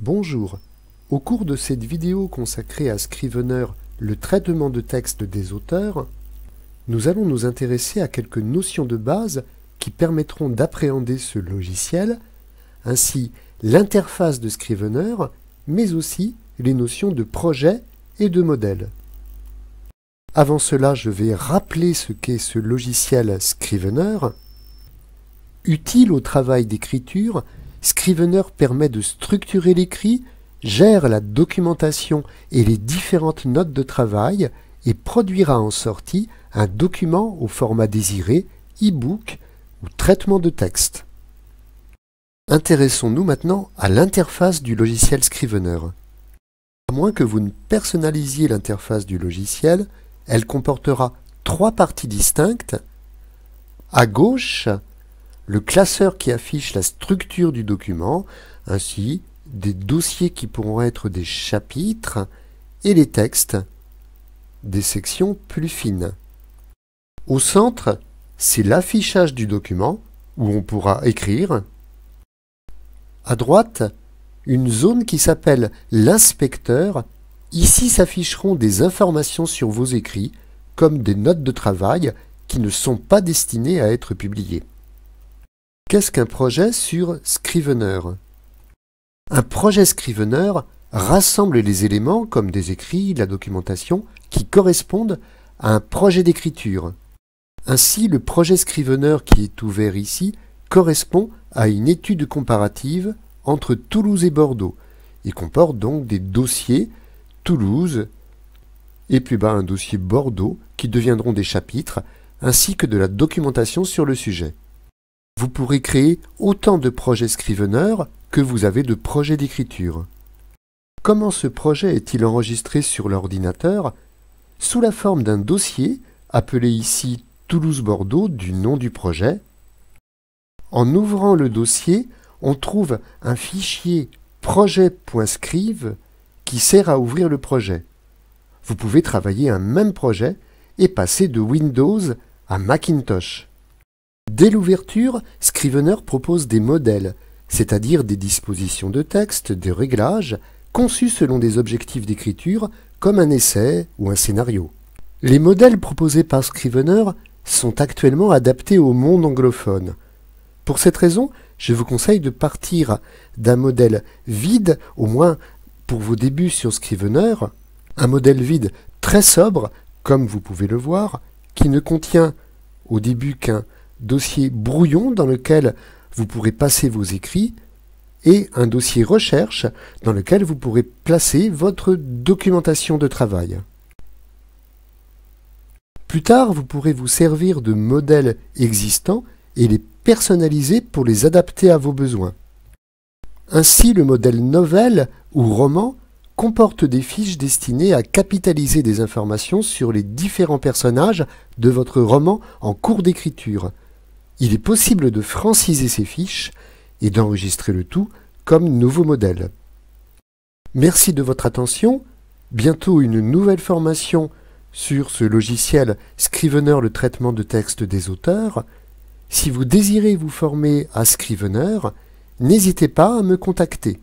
Bonjour. Au cours de cette vidéo consacrée à Scrivener, le traitement de texte des auteurs, nous allons nous intéresser à quelques notions de base qui permettront d'appréhender ce logiciel, ainsi l'interface de Scrivener, mais aussi les notions de projet et de modèle. Avant cela, je vais rappeler ce qu'est ce logiciel Scrivener. Utile au travail d'écriture, Scrivener permet de structurer l'écrit, gère la documentation et les différentes notes de travail et produira en sortie un document au format désiré, e-book ou traitement de texte. Intéressons-nous maintenant à l'interface du logiciel Scrivener. À moins que vous ne personnalisiez l'interface du logiciel, elle comportera trois parties distinctes. À gauche, le classeur qui affiche la structure du document, ainsi des dossiers qui pourront être des chapitres, et les textes, des sections plus fines. Au centre, c'est l'affichage du document, où on pourra écrire. À droite, une zone qui s'appelle l'inspecteur. Ici s'afficheront des informations sur vos écrits, comme des notes de travail qui ne sont pas destinées à être publiées. Qu'est-ce qu'un projet sur Scrivener? Un projet Scrivener rassemble les éléments, comme des écrits, la documentation, qui correspondent à un projet d'écriture. Ainsi, le projet Scrivener qui est ouvert ici correspond à une étude comparative entre Toulouse et Bordeaux. Il comporte donc des dossiers Toulouse et plus bas un dossier Bordeaux qui deviendront des chapitres, ainsi que de la documentation sur le sujet. Vous pourrez créer autant de projets Scrivener que vous avez de projets d'écriture. Comment ce projet est-il enregistré sur l'ordinateur? Sous la forme d'un dossier, appelé ici Toulouse-Bordeaux du nom du projet. En ouvrant le dossier, on trouve un fichier projet.scrive qui sert à ouvrir le projet. Vous pouvez travailler un même projet et passer de Windows à Macintosh. Dès l'ouverture, Scrivener propose des modèles, c'est-à-dire des dispositions de texte, des réglages, conçus selon des objectifs d'écriture, comme un essai ou un scénario. Les modèles proposés par Scrivener sont actuellement adaptés au monde anglophone. Pour cette raison, je vous conseille de partir d'un modèle vide, au moins pour vos débuts sur Scrivener, un modèle vide très sobre, comme vous pouvez le voir, qui ne contient au début qu'un dossier brouillon dans lequel vous pourrez passer vos écrits et un dossier recherche dans lequel vous pourrez placer votre documentation de travail. Plus tard, vous pourrez vous servir de modèles existants et les personnaliser pour les adapter à vos besoins. Ainsi, le modèle novel ou roman comporte des fiches destinées à capitaliser des informations sur les différents personnages de votre roman en cours d'écriture. Il est possible de franciser ces fiches et d'enregistrer le tout comme nouveau modèle. Merci de votre attention. Bientôt une nouvelle formation sur ce logiciel Scrivener, le traitement de texte des auteurs. Si vous désirez vous former à Scrivener, n'hésitez pas à me contacter.